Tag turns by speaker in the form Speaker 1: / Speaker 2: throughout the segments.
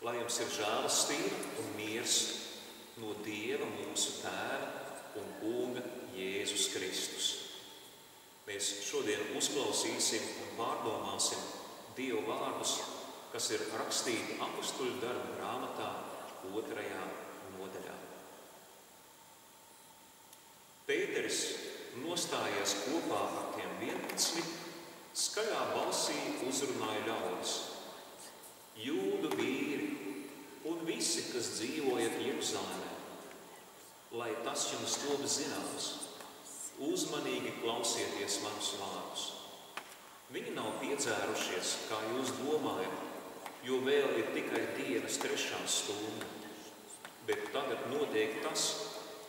Speaker 1: Lai jums ir žēlastība un miers no Dieva mūsu Tēva un Kunga Jēzus Kristus. Mēs šodien uzklausīsim un pārdomāsim Dieva vārdus, kas ir rakstīti Apostuļu darbu grāmatā 2. nodaļā. Pēteris nostājies kopā ar tiem 11, skaļā balsī uzrunāja ļaudis. Jūdu vīri un visi, kas dzīvojat Jeruzalemē, lai tas jums top zināms, uzmanīgi klausieties manus vārdus. Viņi nav piedzērušies, kā jūs domājat, jo vēl ir tikai dienas 3. stunda. Bet tagad notiek tas,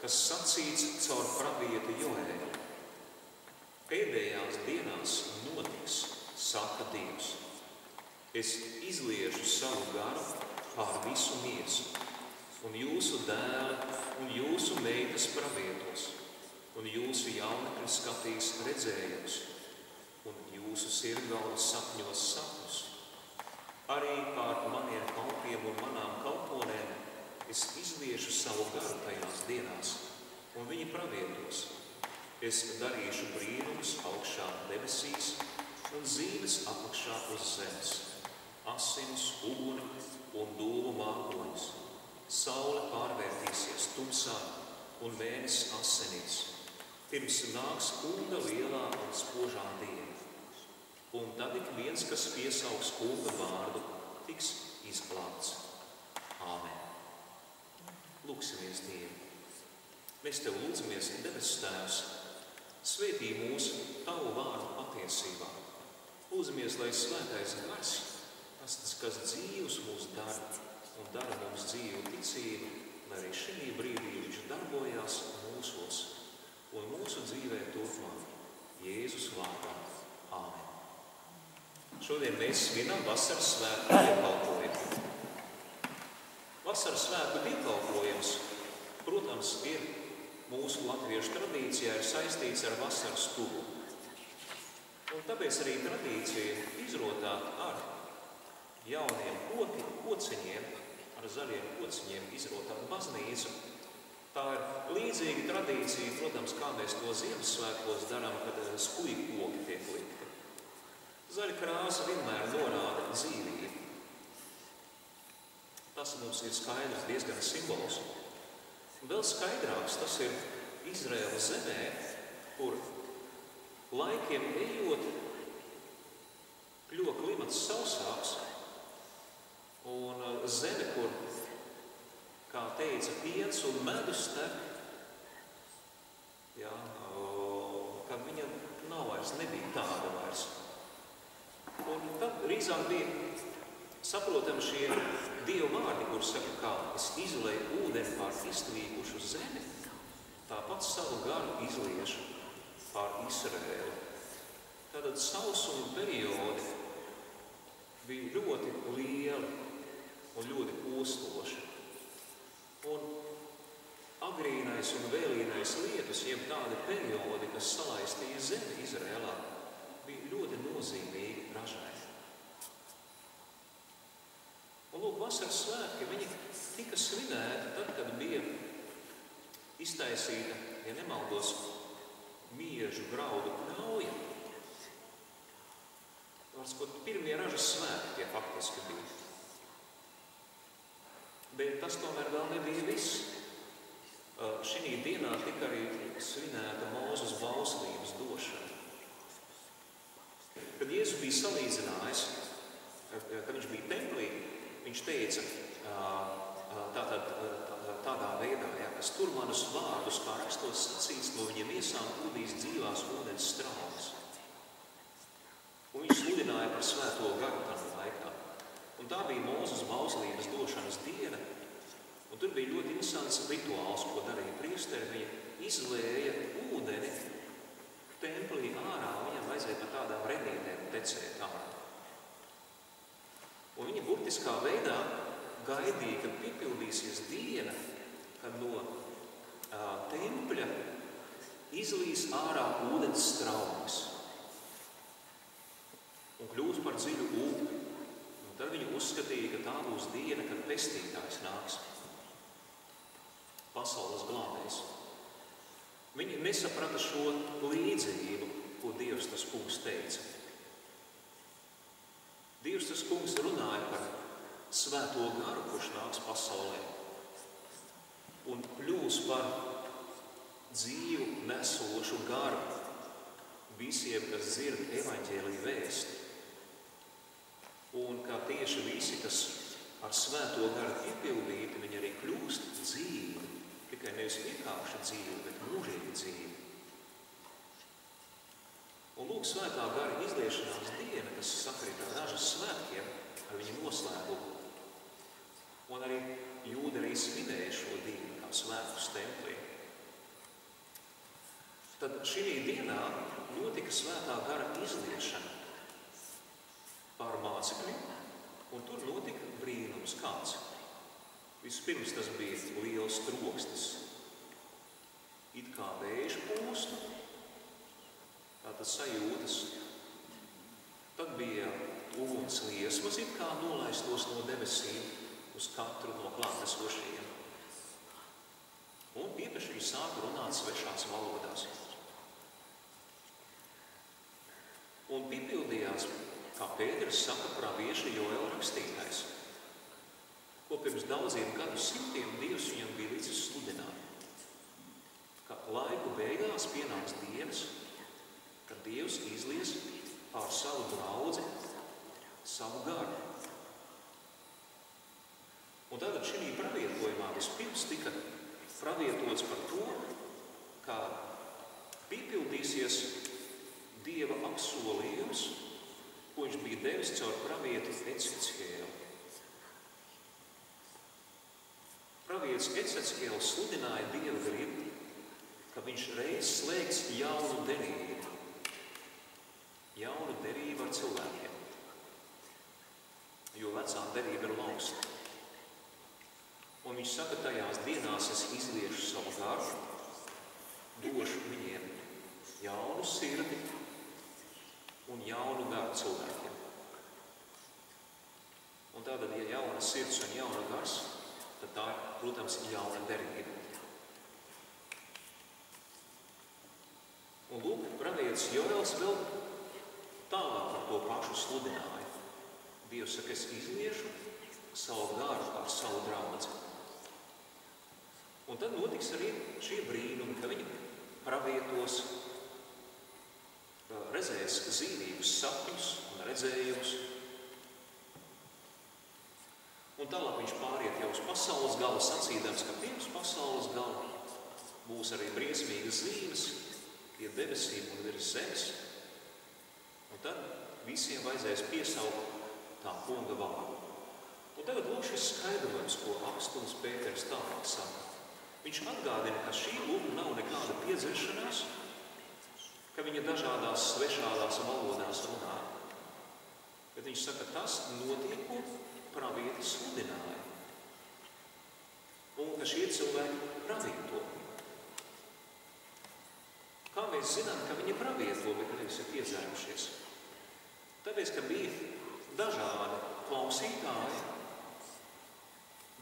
Speaker 1: kas sacīts caur pravietu Joēlu. Pēdējās dienās notiks, saka Dievs. Es izliešu savu garu pār visu miesu, un jūsu dēli un jūsu meitas pravietos, un jūsu jaunekļi skatīs redzējumus, un jūsu sirggalvas sapņos sapņus. Arī pār maniem kalpiem un manām kalponēm es izliešu savu garu tajās dienās, un viņi pravietos. Es darīšu brīnumus augšā debesīs un zīmes apakšā uz zemes, asins, uguni un dūmu mākoņus. Saule pārvērtīsies tumsā un mēnesis asinīs, pirms nāks Kunga lielā un spožā diena. Un tad ik viens, kas piesaugs Kunga vārdu, tiks izglābts. Āmen. Lūksimies Dievu. Mēs Tev lūdzamies, debesu Tēvs, svētī mūsu Tavu vārdu patiesībā. Lūdzamies, lai svētais gars, tas, kas dzīvs mūs dara un dara mums dzīvu ticību, lai arī šī brīdī viņš darbojās mūsos un mūsu dzīvē turpmāk. Jēzus vārdā. Āmen. Šodien mēs svinam vasaras svētku dievkalpojumu. Vasaras svētku dievkalpojums, protams, ir mūsu latviešu tradīcijā ir saistīts ar vasaras tuvumu. Un tāpēc arī tradīcija izrotāt ar jauniem kociņiem, ar zaļiem kociņiem izrotāt baznīcu. Tā ir līdzīga tradīcija, protams, kā mēs to Ziemassvētkos darām, kad skuju koki tiek likti. Zaļa krāsa vienmēr norāda dzīvību. Tas mums ir skaidrs, diezgan simbols. Vēl skaidrāks tas ir Izraēlas zemē, kur laikiem ejot kļuva klimats sausāks, un zeme, kur, kā teica, piens un medus tek, ka viņa nebija tāda vairs. Un tad rīzāk bija saprotami šie Dieva vārdi, kur saka, kā es izlēju ūdeni pār iztvīkušu zemi, tāpat savu garu izliešu pār Izraēlu. Tātad sausuma periodi bija ļoti lieli un ļoti postoši. Un agrīnais un vēlīnais lietus, jeb tādi periodi, kas salaistīja zemi Izrēlā, bija ļoti nozīmīgi ražai. Un lūk, vasaras svētki, viņi tika svinēti tad, kad bija iztaisīta, ja nemaldos, miežu graudu pļauja. Pirmie ražas svētki tie faktiski bija. Bet tas tomēr vēl nebija viss. Šī dienā tika arī svinēta Mūzes bauslības došana. Kad Jēzus bija salīdzinājis, kad viņš bija templī, viņš teica tādā veidā, kas tur manus vārdus, kā rakstos sacīts, no viņiem iesām plūdīs dzīvās ūdens straumes. Un viņš sludināja par svēto garu tādā laikā. Un tā bija Mūzes bauslības došanas diena. Un tur bija ļoti interesants rituāls, ko darīja priesteri. Viņa izlēja ūdeni templī ārā, viņam vajadzēja pa tādām redītēm tecēt ārā. Un viņa burtiskā veidā gaidīja, kad piepildīsies diena, kad no tempļa izlīs ārā ūdens straumes un kļūst par dziļu upti. Un tad viņi uzskatīja, ka tā tā būs diena, kad pestītājs nāks. Pasaules glābējs. Viņi nesaprata šo līdzību, ko Dievs tas kungs teica. Dievs tas kungs runāja par svēto garu, kurš nāks pasaulē un kļūs par dzīvu nesošu garu visiem, kas dzird evaņģēliju vēsti. Un kā tieši visi, kas ar svēto garu piepildīti, viņi arī kļūst dzīvi. Tikai nevis vienkārši dzīvi, bet mūžīgi dzīvi. Un lūk, svētā gara izliešanās diena, kas sakrīt ar dažas svētkiem, ar viņu noslēgumu. Un arī jūdi arī svinēja šo dienu kā svētus templī. Tad šī dienā notika svētā gara izliešana pār mācekļiem, un tur notika brīnums kāds. Vispirms tas bija liels troksnis, it kā vējš pūstu, tātad sajūtas. Tad bija uguns liesmas, it kā nolaistos no debesīm uz katru no klātesošajiem. Un piepeši sāka runāt svešās valodās. Un piepildījās, kā Pēters saka, pravieša Joela rakstītais, ko pirms daudziem gadu simtiem Dievs viņam bija līdzis sludināt. Ka laiku beigās pienāks dienas, kad Dievs izlies pār savu draudzi, savu garu. Un tātad šī pravietojumā vispirms tika pravietots par to, kā piepildīsies Dieva apsolījums, ko viņš bija devis caur pravieti Ececkielu. Pravietis Ececkiels sludināja Dieva gribu, ka viņš reiz slēgs jaunu derību. Jaunu derību ar cilvēkiem. Jo vecā derība ir lausta. Un viņš saka, tajās dienās es izliešu savu garu, došu viņiem jaunu sirdi un jaunu garu cilvēkiem. Un tātad, ja jauna sirds un jauna gars, tad tā ir, protams, jauna derība. Un lūk, pravietis Joels vēl tālāk par to pašu sludināja. Dievs saka, es izliešu savu garu ar savu draudzi. Un tad notiks arī šie brīnumi, ka viņi pravietos, redzēs zīmīgus sapņus un redzējumus. Un tālāk viņš pāriet jau uz pasaules galu, sacīdams, ka pirms pasaules galu būs arī briesmīgas zīmes pie debesīm un virs zemes. Un tad visiem vajadzēs piesaukt tā kunga vārdu. Un tagad lūk šis skaidrojums, ko apostols Pēters tālāk saka. Viņš atgādina, ka šī lūga nav nekāda piedzeršanās, ka viņa dažādās svešādās valodās runā. Bet viņš saka, tas notiek, ko pravietis sludināja. Un ka šie cilvēki pravieto. Kā mēs zinām, ka viņi pravieto, bet nevis ir piedzērušies? Tāpēc, ka bija dažādi klausītāji.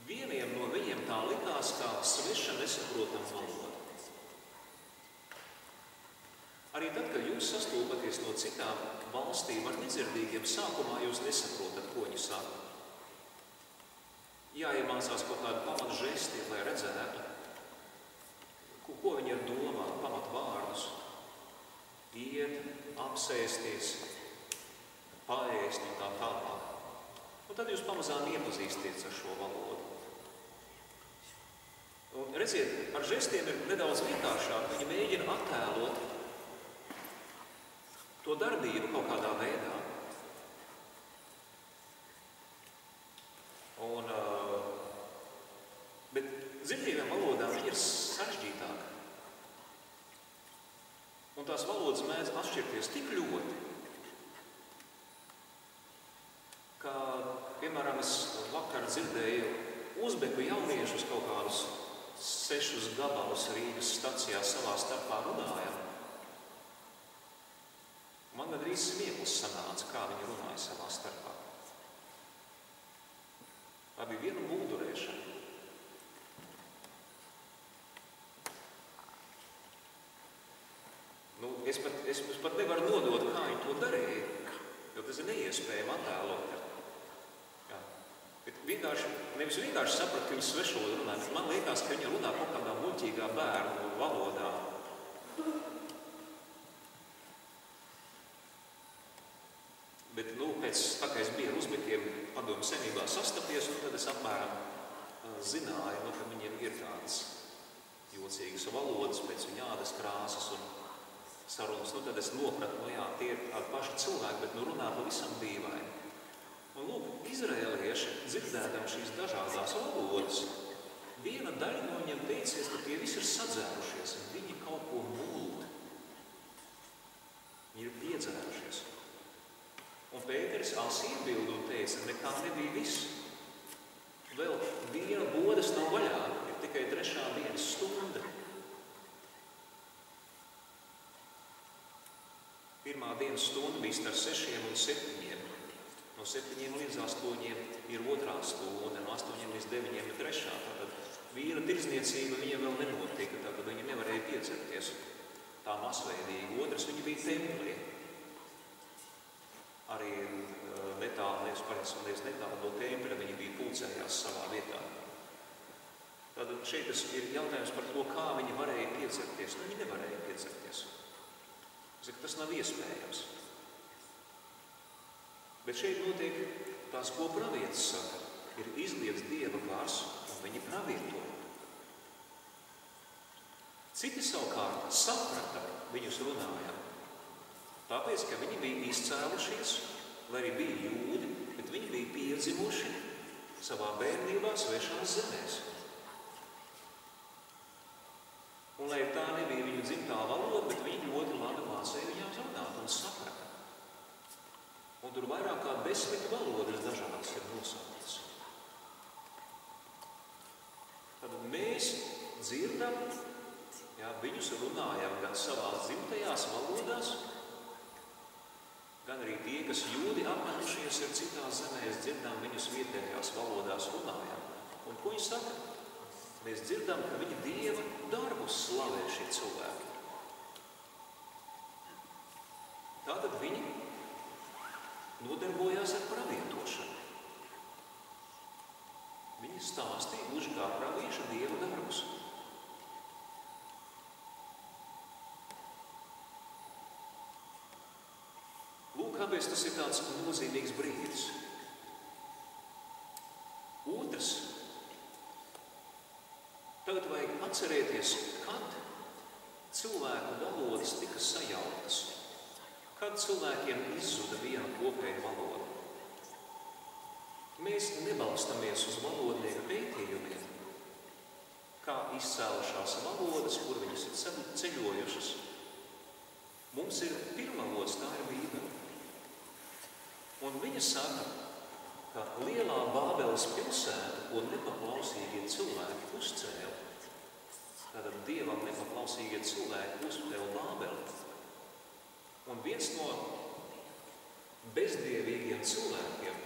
Speaker 1: Vieniem no viņiem tā likās kā sveša nesaprotama valoda. Arī tad, kad jūs sastopaties no citām valstīm ar nedzirdīgiem, sākumā jūs nesaprotat, ko viņi saka. Jāiemācās kaut kādu pamatu žesti, lai redzētu, ko viņi ar domā, pamatu vārdus. Iet, apsēsties, paēst un tā tālāk. Un tad jūs pamazām iepazīsties ar šo valodu. Un redziet, ar žestiem ir nedaudz vienkāršāk. Viņi mēģina attēlot to darbību kaut kādā veidā. Bet dzirdīgām valodām viņi ir sarežģītāki. Un tās valodas mēdz atšķirties tik ļoti, ka, piemēram, es vakar dzirdēju uzbeku jauniešus kaut kādus 6 gabalus Rīgas stacijā savā starpā runājam. Man gandrīz smieklis sanāca, kā viņi runāja savā starpā. Tā bija viena mūdurēšana. Es pat nevaru nodot, kā viņi to darīja, jo tas ir neiespējami attēlot. Jā. Bet nevis vienkārši saprat, ka viņi svešvalodu runā, bet man liekas, ka viņi runā kaut kādā muļķīgā bērnu valodā. Bet, tā kā es biju ar uzbekiem padomju senībā sastapies, un tad es apmēram zināju, ka viņiem ir tādas jocīgas valodas pēc viņa ādas krāsas un sarunas. Tad es nopratu, tie ir tādi paši cilvēki, bet runā pavisam dīvaini. Un lūk, izraēlieši dzirdēdam šīs dažādās valodas, viena daļa no viņiem teicies, ka tie visi ir sadzērušies, un viņi kaut ko mūld. Viņi ir piedzērušies. Un Pēteris asi iebilda un teica, nekā nebija viss. Vēl viena bodas nav vaļā, ir tikai 3. dienas stunda. Pirmā dienas stunda bija starp 6 un 7. No 7 līdz 8 ir 2. stunda, no 8 līdz 9 ir 3. Tātad vīra tirdzniecība viņiem vēl nenotika, tātad viņi nevarēja piecerties tā masveidīgi. Otrs, viņi bija templī. Arī netālu no tempļa viņi bija pulcējās savā vietā. Tad šeit ir jautājums par to, kā viņi varēja piecerties. Viņi nevarēja piecerties. Tas nav iespējams. Bet šeit notiek tās, ko pravietis saka. Ir izliets Dieva gars, un viņi pravieto. Citi savukārt saprata viņus runājam. Tāpēc, ka viņi bija izcēlušies, vai arī bija jūdi, bet viņi bija piedzimuši savā bērnībā svešās zemēs. Un lai tā nebija viņu dzimtā valoda, bet viņi ļoti labi mācīja viņām runāt un saprata. Un tur vairāk kā 10 valodas dažādas ir nosauktas. Tad mēs dzirdam, viņus runājam gan savās dzimtajās valodās, gan arī tie, kas jūdi apmetušies ir citās zemēs, dzirdam viņus vietējās valodās runājam. Un ko viņi saka? Mēs dzirdam, ka viņi Dieva darbus slavē šie cilvēki. Tātad viņi nodarbojās ar pravietošanu. Viņi stāstīja gluži kā pravieši Dieva darbus. Kāpēc tas ir tāds nozīmīgs brīdis? Otrs. Tagad vajag atcerēties, kad cilvēku valodas tika sajauktas. Kad cilvēkiem izzuda viena kopēja valoda. Mēs nebalstamies uz valodnieku pētījumiem, kā izcēlušās valodas, kur viņas ir ceļojušas. Mums ir pirmavots, tā ir Bībele. Un viņa saka, ka lielā Bābeles pilsēta, ko nepaklausīgie cilvēki uzcēla, tātad Dievam nepaklausīgie cilvēki uzcēla Bābeli. Un viens no bezdievīgiem cilvēkiem,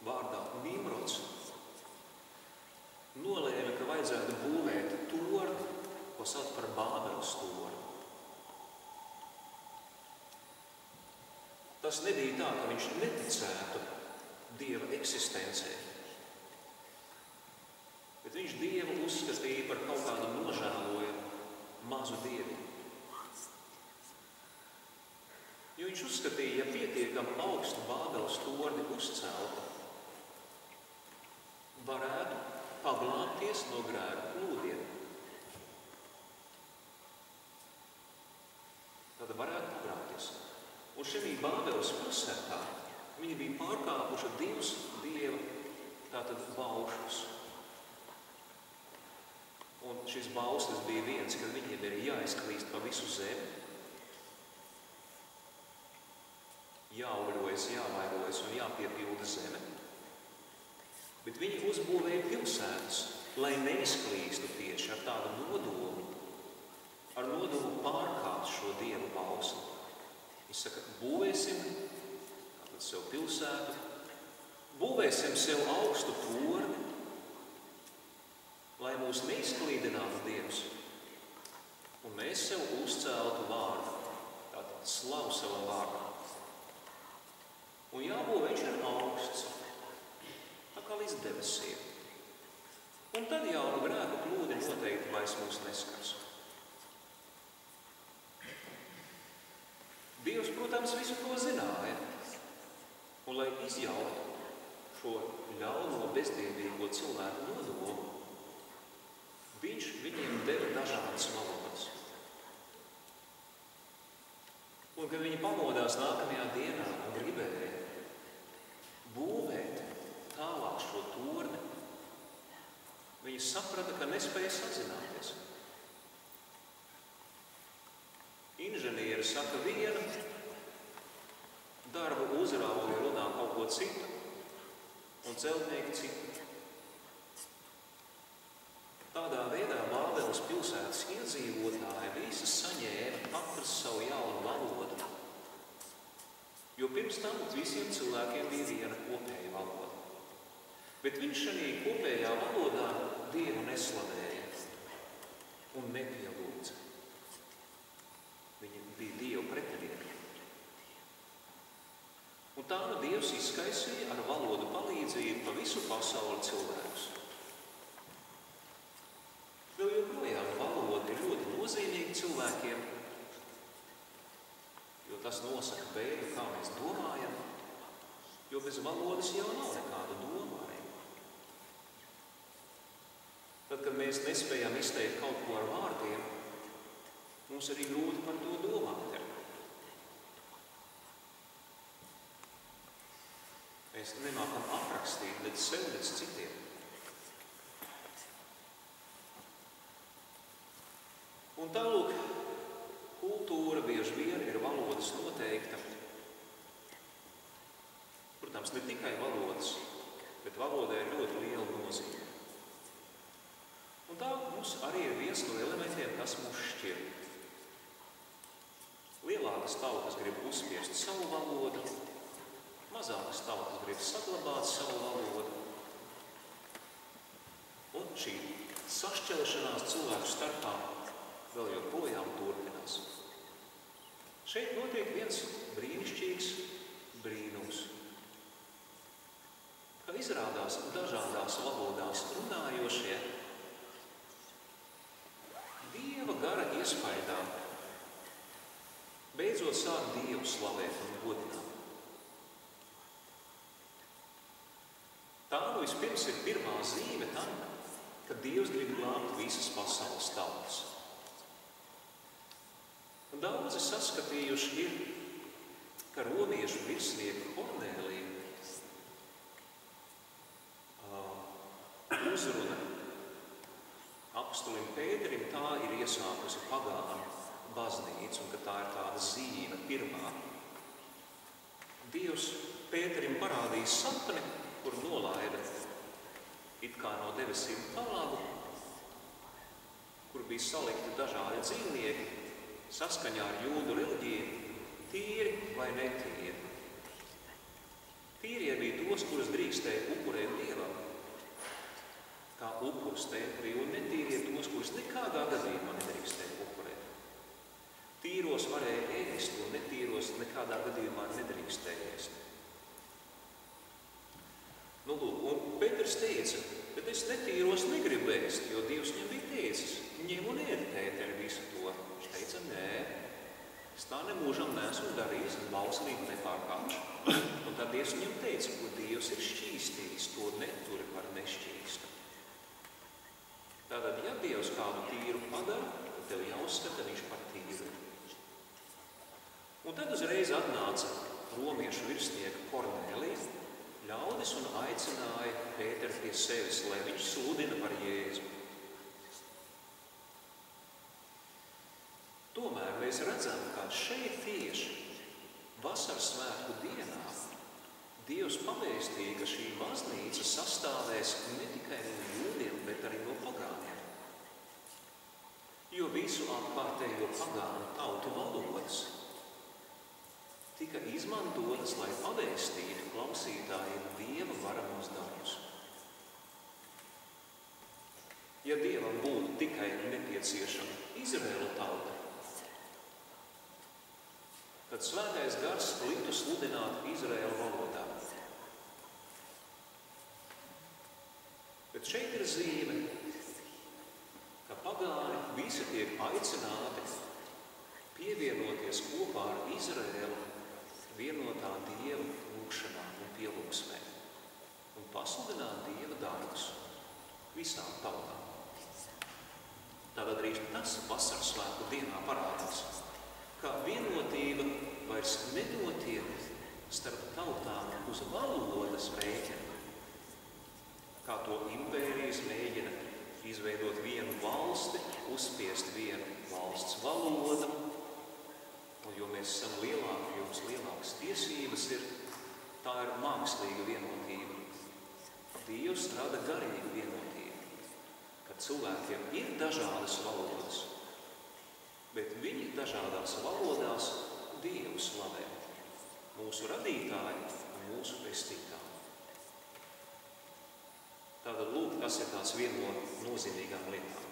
Speaker 1: vārdā Nimrods, nolēma, ka vajadzētu būvēt torni, ko sauc par Bābeles torni. Tas nebija tā, ka viņš neticētu Dieva eksistencē, bet viņš Dievu uzskatīja par kaut kādu nožēlojumu mazu dievu. Jo viņš uzskatīja, ja pietiekami augstu Bābeles torni uzceltu, varētu paglābties no grēku plūdiem. Tad varētu paglābties. Un šī Bābeles pilsētā viņi bija pārkāpuši 2 Dieva tātad baušļus. Un šis bauslis bija viens, kad viņiem ir jāizklīst pa visu zemi, jāuļojas, jāvairojas un jāpiepilda zeme. Bet viņi uzbūvēja pilsētas, lai neizklīstu tieši ar tādu nodomu, pārkāpt šo Dieva bausli. Viņš saka, būvēsim tātad sev pilsētu, Būvēsim sev augstu torni, lai mūs neizklīdinātu Dievs, un mēs sev uzceltu vārdu, tātad slavu savam vārdam. Un jābūvē viņš ir augsts, tā kā līdz debesīm. Un tad jaunu grēku kļūdi noteikti vairs mūs neskars. Dievs, protams, visu to zināja, un lai izjautu šo ļauno bezdievīgo cilvēku nodomu, viņš viņiem deva dažādas valodas. Un, kad viņi pamodās nākamajā dienā un gribēja būvēt tālāk šo torni, viņi saprata, ka nespēja sazināties. Inženieri saka vienu, darbu uzraugi runā kaut ko citu, un celtnieki citu. Tādā veidā Bābeles pilsētas iedzīvotāji visi saņēma katrs savu jaunu valodu, jo pirms tam visiem cilvēkiem bija viena kopēja valoda. Bet viņš šajā kopējā valodā Dievu neslavēja un nepielūdza. Viņi bija Dieva pretinieki. Un tā nu Dievs izskaisīja ar valodu palīdzību pa visu pasauli cilvēkus. Vēl joprojām valoda ir ļoti nozīmīga cilvēkiem, jo tas nosaka veidu, kā mēs domājam, jo bez valodas jau nav nekāda domājuma. Tad, kad mēs nespējam izteikt kaut ko ar vārdiem, mums arī grūti par to domāt. Mēs nemākam aprakstīt nec sev, nec citiem. Un tālūk, kultūra bieži vien ir valodas noteikta. Protams, ne tikai valodas, bet valodai ir ļoti liela nozīme. Un tā mums arī ir viens no elementiem, kas mūs šķir. Lielākas tautas grib uzspiest savu valodu, mazākas tautas grib saglabāt savu valodu. Un šī sašķelšanās cilvēku starpā vēl joprojām turpinās. Šeit notiek viens brīnišķīgs brīnums. Kā izrādās dažādās valodās runājošie, Dieva gara iespaidā beidzot sāk Dievu slavēt un godināt. Tā nu vispirms ir pirmā zīme tam, ka Dievs grib glābt visas pasaules tautas. Un daudzi saskatījuši ir, ka romiešu virsnieku Kornēlija uzruna apostolim Pēterim tā ir iesākusi pagānu baznīcu, un ka tā ir tāda zīme pirmā. Dievs Pēterim parādīja sapni, kur nolaida it kā no debesīm palagu, kur bija salikti dažādi dzīvnieki, saskaņā ar jūdu reliģiju, tīri vai netīri. Tīrie bija tos, kurus drīkstēja upurēt Dievam, kā upurs templī, un netīrie tos, kurus nekādā gadījumā nedrīkstēja upurēt. Tīros varēja ēst, un netīros nekādā gadījumā nedrīkstēja ēst. Nu, lūk, un Pēters teica, bet es netīros negribu ēst, jo Dievs viņam bija teicis, ņem un ēd, Pēteri, visu to. Viņš teica, nē, es tā nemūžam neesmu darījis, bauslību nepārkāpšu. Un tad Dievs viņam teica, ko Dievs ir šķīstījis, to neturi par nešķīstu. Tātad, ja Dievs kādu tīru padara, tad tev jāuzskata viņš par tīru. Un tad uzreiz atnāca romiešu virsnieka Kornēlija, ļaudis un aicināja Pēteru pie sevis, lai viņš sludina par Jēzu. Tomēr mēs redzam, ka šeit tieši vasaras svētku dienā Dievs pavēstīja, ka šī baznīca sastāvēs ne tikai no jūdiem, bet arī no pagāniem. Jo visu apkārtējo pagānu tautu valodas tika izmantotas, lai pavēstītu klausītājiem Dieva varamos darbus. Ja Dievam būtu tikai nepieciešama Izraēla tauta, tad Svētais Gars liktu sludināt Izraēla valodā. Bet šeit ir zīme, ka pagāni visi tiek aicināti pievienoties kopā ar Izraēlu vienotā Dieva lūgšanā un pielūgsmē un pasludināt Dieva darbus visām tautām. Tātad arī tas vasaras svētku dienā parādās, ka vienotība vairs nenotiek starp tautām uz valodas rēķina, kā to impērijas mēģina izveidot vienu valsti, uzspiest vienu valsts valodu, un jo mēs esam lielāki, jo mums lielākas tiesības ir, tā ir mākslīga vienotība. Dievs rada garīgu vienotību, kad cilvēkiem ir dažādas valodas, bet viņi dažādās valodās Dievu slavē, mūsu radītāju un mūsu pestītāju. Tātad, lūk, tas ir tāds viena no nozīmīgām lietām.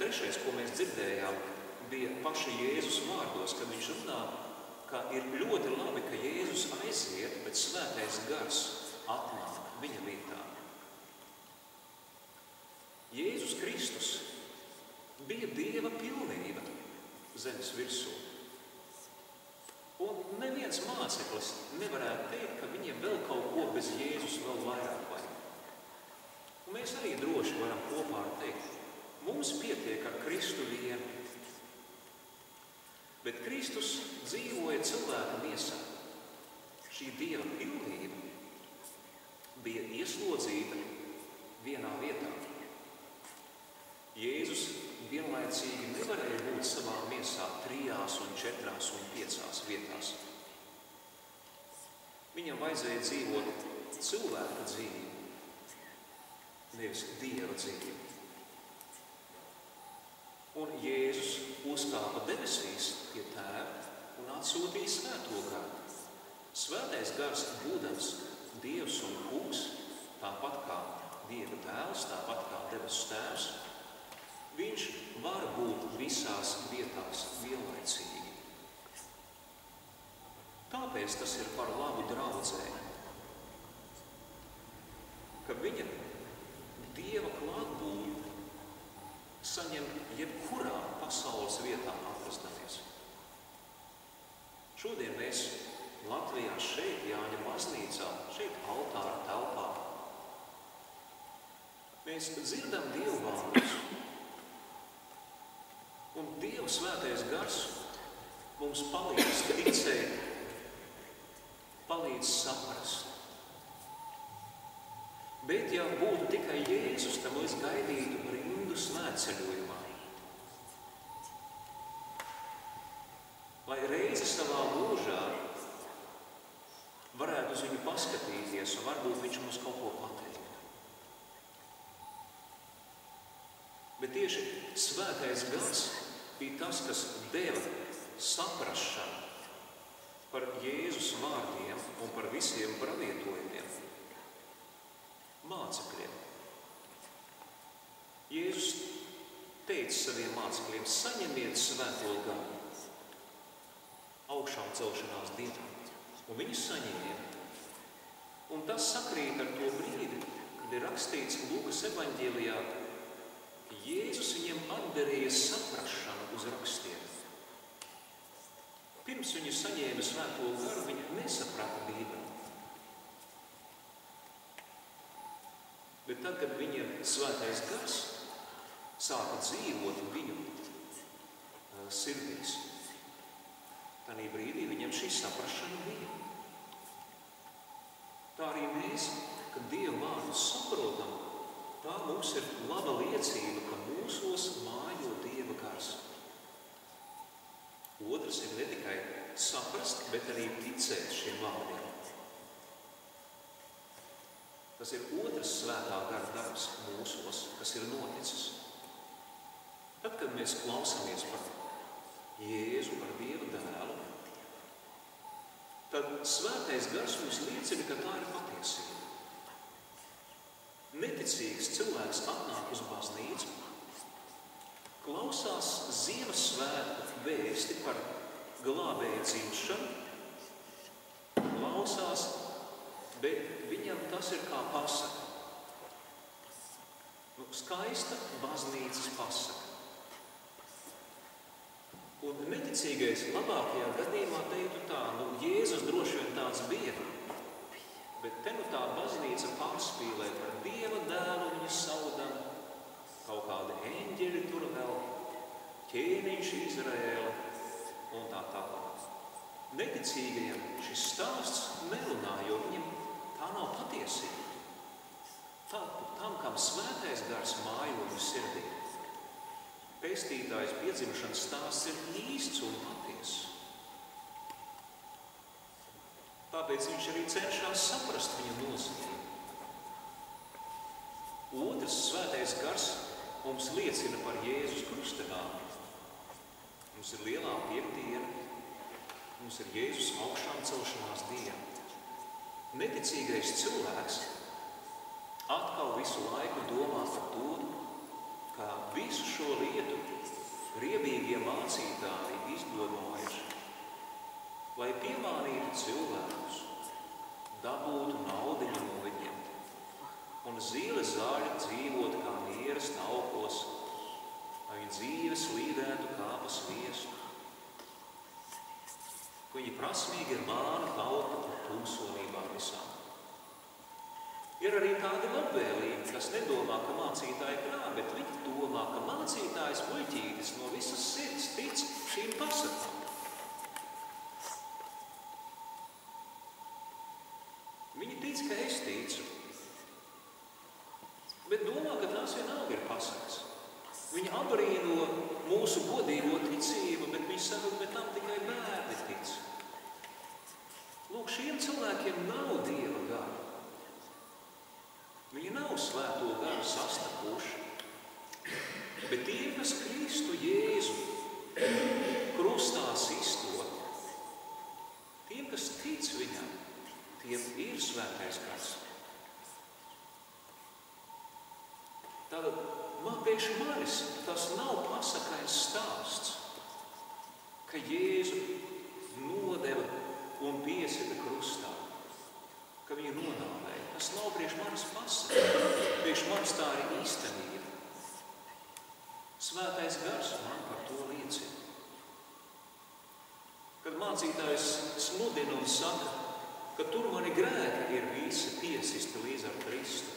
Speaker 1: Trešais, ko mēs dzirdējām, bija paša Jēzus vārdos, kad viņš runā, ka ir ļoti labi, ka Jēzus aiziet, bet Svētais Gars atnāk viņa vietā. Jēzus Kristus bija Dieva pilnība zemes virsū. Un neviens māceklis nevarētu teikt, ka viņiem vēl kaut ko bez Jēzus vēl vairāk vajag. Un mēs arī droši varam kopā teikt, mums pietiek ar Kristu vienu. Bet Kristus dzīvoja cilvēka miesā. Šī Dieva pilnība bija ieslodzīta vienā vietā. Jēzus vienlaicīgi nevarēja būt savā miesā 3, 4 un 5 vietās. Viņam vajadzēja dzīvot cilvēka dzīvi, nevis Dieva dzīvi. Un Jēzus uzkāpa debesīs pie Tēva un atsūtīja Svēto garu. Svētais Gars, būdams Dievs un Kungs, tāpat kā Dieva Dēls, tāpat kā debesu Tēvs, viņš var būt visās vietās vienlaicīgi. Tāpēc tas ir par labu draudzē, ka viņa Dieva klātbūtni saņem jebkurā pasaules vietā atrastamies. Šodien mēs Latvijā šeit, Jāņa baznīcā, šeit altāra telpā, mēs dzirdam Dievu vārdus. Un Dieva Svētais Gars mums palīdz ticēt, palīdz saprast. Bet, ja būtu tikai Jēzus, tad mēs gaidītu rindu svētceļojumā. Lai reizi savā mūžā varētu uz viņu paskatīties, un varbūt viņš mums kaut ko pateikt. Bet tieši Svētais Gars bija tas, kas deva saprašanu par Jēzus vārdiem un par visiem pravietojumiem mācekļiem. Jēzus teica saviem mācekļiem, saņemiet Svēto garu augšām celšanās dienā, un viņi saņēma. Un tas sakrīt ar to brīdi, kad ir rakstīts Lūkas evaņģēlijā, Jēzus viņiem atderēja saprašanu uz rakstiem. Pirms viņi saņēma Svēto garu, viņi nesaprata Bībeli. Bet tad, kad viņiem Svētais Gars sāka dzīvot viņu sirdīs, tādā brīdī viņam šī saprašana bija. Tā arī mēs, kad Dieva vārdus saprotam, tā mums ir laba liecība, ka mūsos mājo Dieva gars. Otrs ir ne tikai saprast, bet arī ticēt šiem vārdiem. Tas ir otrs Svētā gara darbs mūsos, kas ir noticis. Tad, kad mēs klausamies par Jēzu, par Dieva dēlu, tad svētais gars mums liecina, ka tā ir patiesība. Neticīgs cilvēks atnāk uz baznīcu, klausās Ziemassvētku vēsti par glābēja dzimšanu, klausās, bet viņam tas ir kā pasaka. Skaista baznīcas pasaka. Un neticīgais labākajā gadījumā teiktu tā, Jēzus droši vien tāds bija, bet te tā baznīca pārspīlē par Dieva dēlu viņa saudam, kaut kādi eņģeļi tur vēl, ķēniņš Izraēla un tā tālāk. Neticīgajam šis stāsts nerunā, jo viņam tā nav patiesība. Tam, kam svētais gars mājo viņu sirdī. Pestītājas piedzimšanas stāsts ir īsts un patiess. Tāpēc viņš arī cenšas saprast viņa nozīmi. Otrs svētais gars mums liecina par Jēzus krustāvību. Mums ir lielā piekdiena, mums ir Jēzus augšām celšanās diena. Neticīgais cilvēks atkal visu laiku domā par to, kā visu šo lietu riebīgie mācītāji izdomājuši, lai piemānītu cilvēkus, dabūtu naudiņu no viņiem un zīle zāļi dzīvot kā mieras taukos, lai viņa dzīves līdētu kā pa sviestu. Viņi prasmīgi ir māna tauta un tumsonībā visām. Ir arī tādi labvēlīgi, kas nedomā, ka mācītāji krā, bet viņi domā, ka mācītājs muļķītis no visas sirds tic šīm pasakām. Viņi tic, ka es ticu, bet domā, ka tās vienalga ir pasakas. Viņi abrīno mūsu godīgo ticību, bet viņi saka, bet tam tikai bērni tic. Lūk, šiem cilvēkiem nav Dieva gara. Viņi nav svēto garu sastapuši, bet tie, kas Kristu Jēzu krustā sisto, tiem, kas tic viņam, tiem ir svētais gars. Tātad, priekš manis tas nav pasakais stāsts, ka Jēzu nodeva un piesita krustā, ka viņu nonāvēja. Tas nav priekš manis pasaka, priekš manis tā ir īstenība. Svētais gars man par to liecina. Kad mācītājs sludina un saka, ka tur mani grēki ir visi piesisti līdz ar Kristu.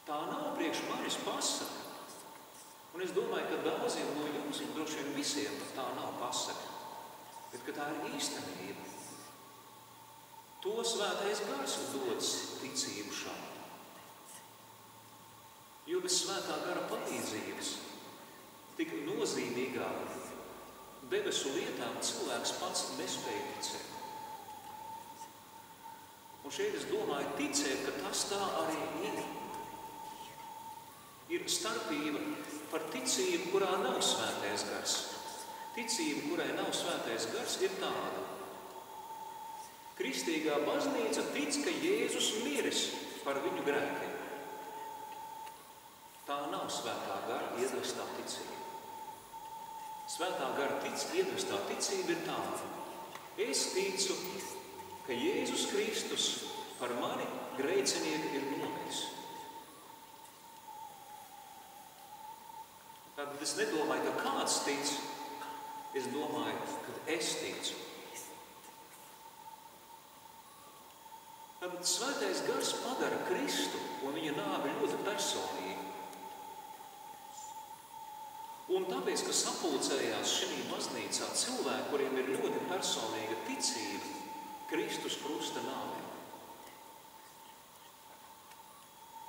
Speaker 1: Tā nav priekš manis pasaka. Un es domāju, ka daudziem no jums, un droši vien visiem, tā nav pasaka, bet ka tā ir īstenība. To svētais gars dodas ticību šādu. Jo bez svētā gara palīdzības tik nozīmīgā debesu lietām cilvēks pats nespēja ticēt. Un šeit es domāju ticēt, ka tas tā arī ir. Ir starpība par ticību, kurā nav svētais gars. Ticība, kurai nav svētais gars, ir tāda. Kristīgā baznīca tic, ka Jēzus miris par viņu grēkiem. Tā nav svētā gara iedvestā ticība. Svētā gara iedvestā ticība ir tāda. Es ticu, ka Jēzus Kristus par mani grēcinieku ir nomiris. Tad es nedomāju, ka kāds tic, es domāju, ka es ticu. Tad svētais gars padara Kristu un viņa nāvi ļoti personīgi. Un tāpēc, ka sapulcējās šī baznīcā cilvēki, kuriem ir ļoti personīga ticība Kristus krusta nāvē,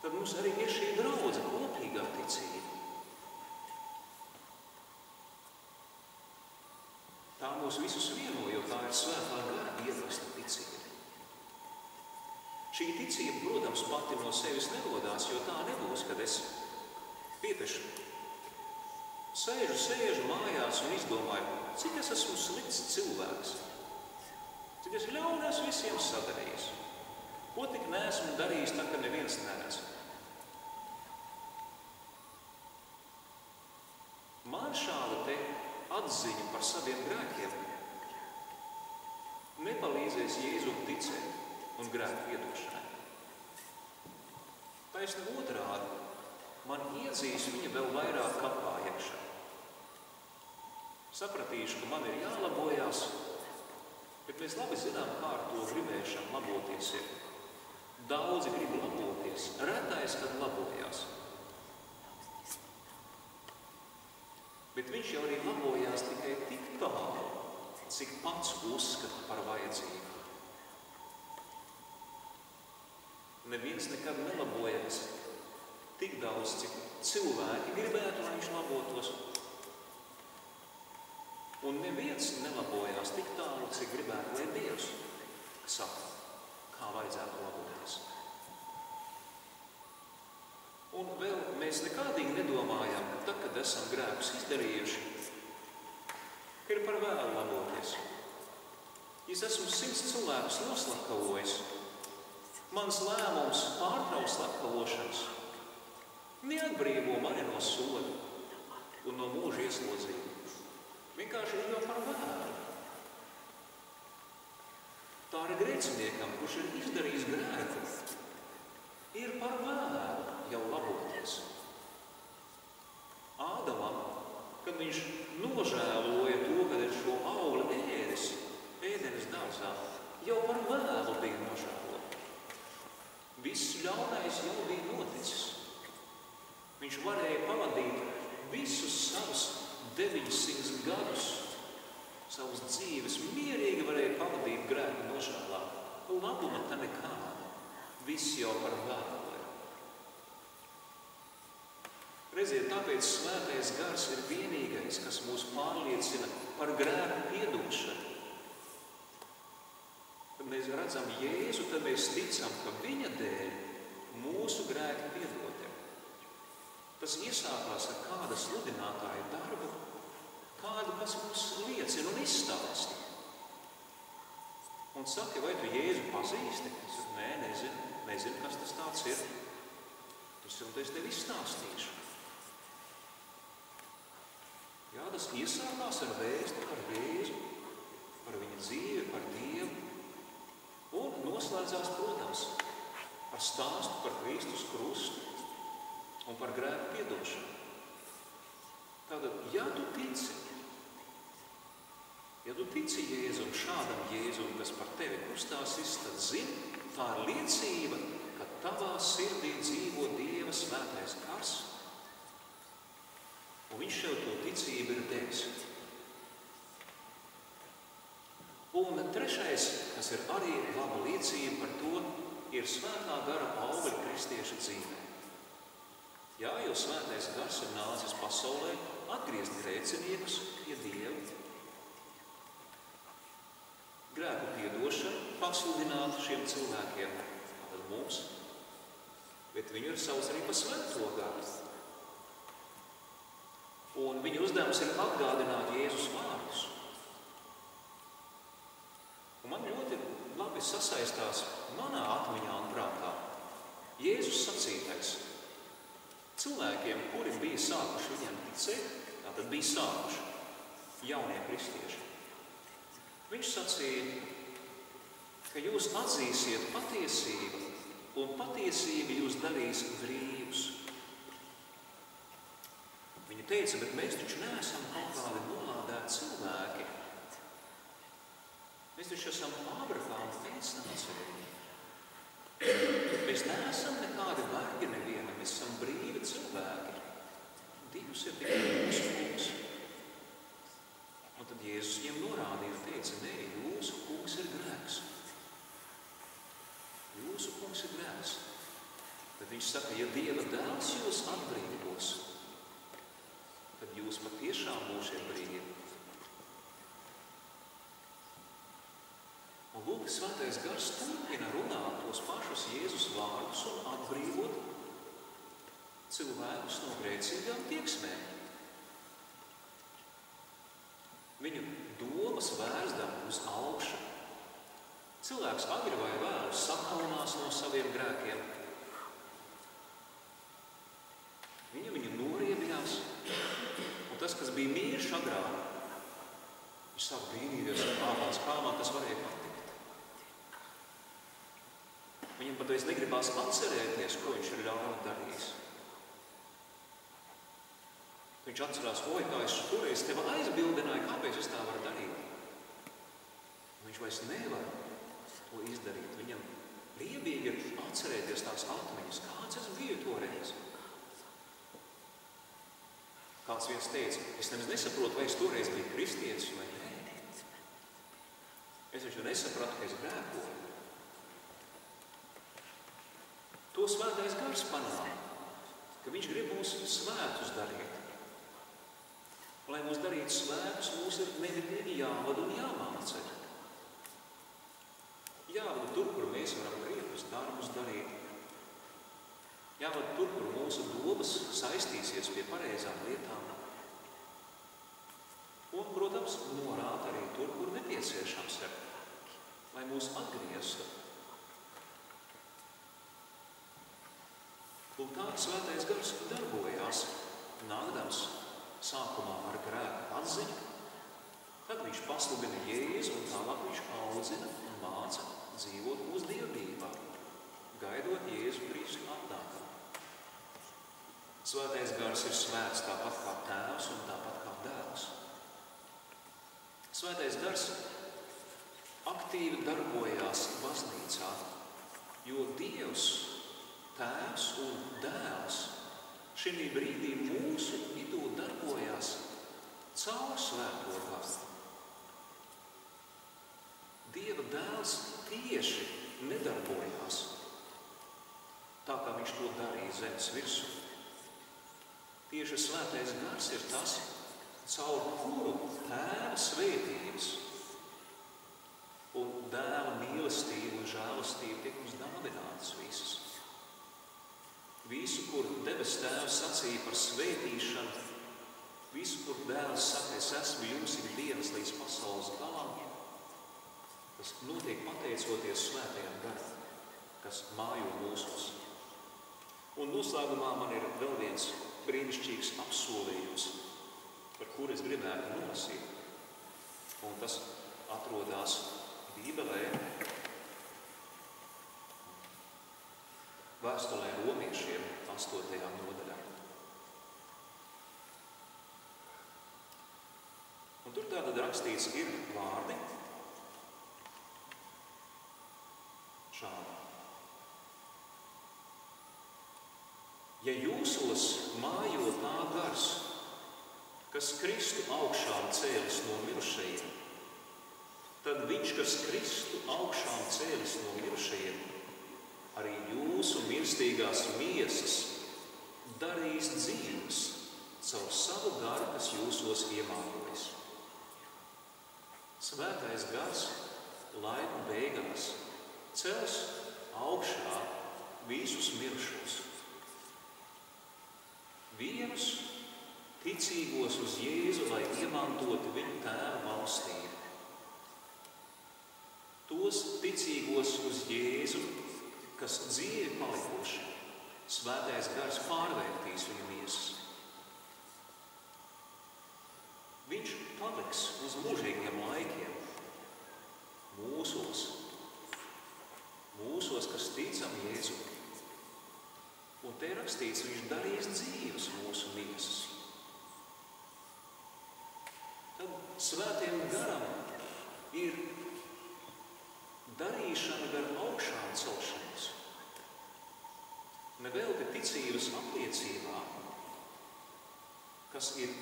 Speaker 1: tad mums arī ir šī draudze kopīgā ticība. Tā mūs visus vieno, jo tā ir svētā gara iedvesta ticība. Šī ticība, protams, pati no sevis nerodās, jo tā nebūs, kad es piepešu. Sēžu mājās un izdomāju, cik es esmu slikts cilvēks. Cik es ļaunu esmu visiem sadarījis. Ko tik neesmu darījis, tā ka neviens neredz. Man šāda te atziņa par saviem grēkiem nepalīdzēs Jēzum ticēt un grēku piedošanai. Taisni otrādi, man iedzīs viņa vēl vairāk kapā iekšā. Sapratīšu, ka man ir jālabojās, bet mēs labi zinām, kā ar to gribēšanu laboties ir. Daudzi grib laboties, retais, kad labojās. Bet viņš jau arī labojās tikai tik tālu, cik pats uzskata par vajadzīgu. Neviens nekad nelabojās tik daudz, cik cilvēki gribētu, lai viņš labotos. Un neviens nelabojās tik tālu, cik gribētu, lai Dievs saka, kā vajadzētu laboties. Un vēl mēs nekādīgi nedomājam, ka tad, kad esam grēkus izdarījuši, ir par vēlu laboties. Ja es esmu 100 cilvēkus noslapkavojis, mans lēmums pārtrauc slepkavošanas neatbrīvo mani no soda un no mūža ieslodzījuma. Vienkārši ir jau par vēlu. Tā arī grēciniekam, kurš ir izdarījis grēku, ir par vēlu jau laboties. Ādamam, kad viņš nožēloja to, kad ir šo augli ēdis, ēdenes dārzā, jau par vēlu bija nožēlot. Viss ļaunais jau bija noticis. Viņš varēja pavadīt visus savus 900 gadus, savas dzīves, mierīgi varēja pavadīt grēku nožēlā. Labuma tā nekāda. Viss jau par vēlu. Redziet, tāpēc svētais gars ir vienīgais, kas mūs pārliecina par grēku piedošanu. Kad mēs redzam Jēzu, tad mēs ticam, ka viņa dēļ mūsu grēki piedoti. Tas iesākās ar kāda sludinātāja darbu, kādu, kas mums liecina un izstāsta. Un saka, vai tu Jēzu pazīsti? Es saku, nē, nezinu, kas tas tāds ir. Es tev izstāstīšu. Jā, tas iesākās ar vēsti par Jēzu, par viņa dzīvi, par Dievu. Un noslēdzās, protams, ar stāstu par Kristus krustu un par grēku piedošanu. Tātad, ja tu tici Jēzum, šādam Jēzum, kas par tevi krustās, tad zini, tā ir liecība, ka tavā sirdī dzīvo Dieva svētais gars. Un viņš jau to ticību ir devis. Un trešais, kas ir arī laba liecība par to, ir svētā gara augļi kristieša dzīvē. Jā, jo svētais gars ir nācis pasaulē atgriezt grēciniekus pie Dieva. Grēku piedošanu pasludināt šiem cilvēkiem, tātad mums, bet viņu ir savs arī pa svēto garu. Un viņa uzdevums ir atgādināt Jēzus vārdus. Un man ļoti labi sasaistās manā atmiņā un prātā Jēzus sacītais. Cilvēkiem, kuri bija sākuši viņam ticēt, tātad bija sākuši jaunie kristieši. Viņš sacīja, ka jūs atzīsiet patiesību, un patiesība jūs darīs brīvus. Viņa teica, bet mēs taču neesam kaut kādi nolādēti cilvēki. Mēs taču esam Ābrahāma pēcnācēji. Mēs neesam nekādi vergi nevienam, mēs esam brīvi cilvēki. Dievs ir tikai mūsu kungs. Un tad Jēzus viņiem norādīja un teica, nē, jūsu kungs ir grēks. Jūsu kungs ir grēks. Tad viņš saka, ja Dieva dēls jūs atbrīvos, tad jūs patiešām būsiet brīvi. Un lūk, svētais gars turpina runāt tos pašus Jēzus vārdus un atbrīvot cilvēkus no grēcīgām tieksmēm. Viņu domas vērzdam uz augšu, cilvēks agri vai vēlu sakaunās no saviem grēkiem, viņu noriebjās, un tas, kas bija mīļš agrāk, viņš sāk brīnīties un kāpās kāmā, tas varēja patikt. Viņam pat vairs negribās atcerēties, ko viņš ir ļaunu darījis. Viņš atcerās, kā es toreiz tevi aizbildināju, kāpēc es tā varu darīt. Un viņš vairs nevar to izdarīt. Viņam riebīgi ir atcerēties tās atmiņas, kāds es biju toreiz. Kāds viens teica, es nemaz nesaprotu, vai es toreiz biju kristietis vai nē. Es taču nesapratu, ka es grēkoju. To svētais gars panāk, ka viņš grib mūs svētus darīt. Lai mūs darītu svētus, mūs ir nemitīgi jāvada un jāmāca. Jāvada tur, kur mēs varam krietnus darbus darīt. Jāvada tur, kur mūsu domas saistīsies pie pareizām lietām. Un, protams, norāda arī tur, kur nepieciešams ir, lai mūs atgrieztu. Un tā svētais gars darbojās, nākdams sākumā ar grēku atziņu, tad viņš pasludina Jēzu un tālāk viņš audzina un māca dzīvot mūsu dievībā, gaidot Jēzu Kristu atnākumu. Svētais gars ir svēts tāpat kā tēvs un tāpat kā dēls. Svētais gars aktīvi darbojās baznīcā, jo Dievs, Tēvs un Dēls šī brīdī mūsu vidū darbojās caur svēto garu. Dieva Dēls tieši nedarbojās tā, kā viņš to darīja zemes virsū. Tieši svētais gars ir tas, caur kuru Tēva svētības un Dēla mīlestība un žēlastība tiek mums dāvinātas visas. Visu, kur debes Tēvs sacīja par svētīšanu, visu, kur Dēls saka, es esmu jums ikdienas līdz pasaules galam, tas notiek pateicoties svētajam garam, kas mājo mūsos. Un noslēgumā man ir vēl viens brīnišķīgs apsolījums, par kuru es gribētu nolasīt. Un tas atrodas Bībelē, vēstulē Romiešiem 8. nodaļā. Un tur tātad rakstīts ir vārdi šādi. Ja jūsos mājo tā gars, kas Kristu augšām cēlis no mirušajiem, tad viņš, kas Kristu augšām cēlis no mirušajiem, arī jūsu mirstīgās miesas darīs dzīves caur savu garu, kas jūsos iemājojas. Svētais gars laiku beigās cels augšā visus mirušos. Vienus ticīgos uz Jēzu, lai iemantotu viņu Tēva valstību. Tos ticīgos uz Jēzu, kas dzīvi palikuši, svētais gars pārvērtīs viņu miesas. Viņš paliks uz mūžīgiem laikiem mūsos, kas ticam Jēzu. Un te rakstīts, viņš darīs dzīves mūsu miesas. Tad svētiem garam ir darīšana gar augšām celšanos. Nevelti ticības apliecībā, kas ir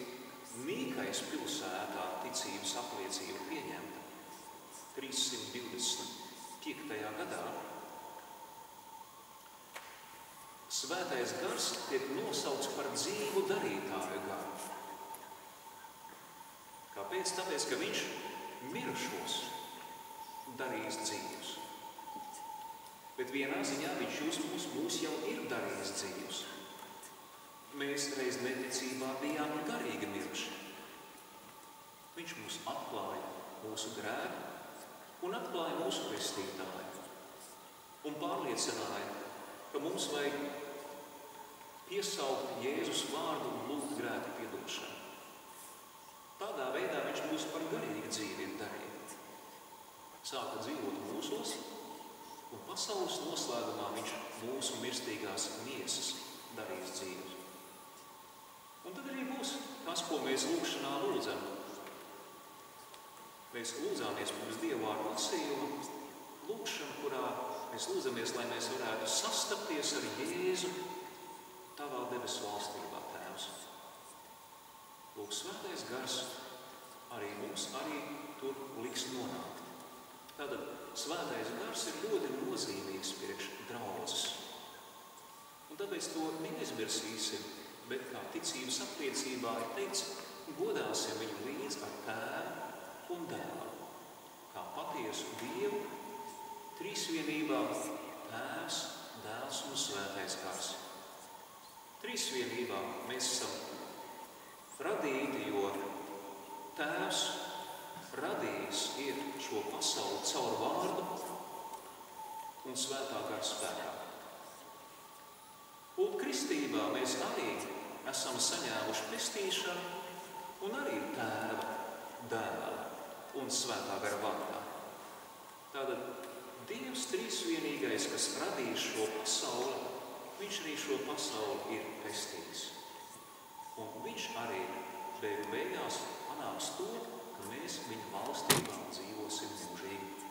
Speaker 1: Mīkais pilsētā ticības apliecība pieņemta 325. gadā, svētais gars tiek nosaukts par dzīvu darītāju garu. Kāpēc? Tāpēc, ka viņš mirušos darīs dzīvus. Bet vienā ziņā viņš mūs jau ir darījis dzīvus. Mēs reiz neticībā bijām garīgi miruši. Viņš mums atklāja mūsu grēku un atklāja mūsu pestītāju un pārliecināja, ka mums vajag piesaukt Jēzus vārdu un lūgt grēku piedošanu. Tādā veidā viņš mūs par garīgu dzīvi ir darījis. Sāka dzīvot mūsos, un pasaules noslēgumā viņš mūsu mirstīgās miesas darīs dzīvi. Un tad arī būs tas, ko mēs lūgšanā lūdzam. Mēs lūdzāmies pirms Dieva vārdu lasījuma, lūgšana, kurā mēs lūdzamies, lai mēs varētu sastapties ar Jēzu tavā debesu valstībā, Tēvs. Lūk, svētais gars arī mums tur liks nonākt. Tātad svētais gars ir ļoti nozīmīgs priekš draudzes. Un tāpēc to neizmirsīsim, bet kā ticības apliecībā ir teikts, godāsim viņu līdz ar Tēvu un Dēlu, kā patiesu Dievu, trīsvienībā Tēvs, Dēls un Svētais gars. Trīsvienībā mēs esam radīti, jo Tēvs radījis ir šo pasauli caur vārdu un Svētā gara spēkā. Un kristībā mēs arī esam saņēmuši pestīšanu un arī Tēva, Dēla un Svētā gara vārdā. Tātad Dievs trīsvienīgais, kas radījis šo pasauli, viņš arī šo pasauli ir pestījis. Un viņš arī beigās panāks to, ka mēs viņa valstībā dzīvosim mūžīgi.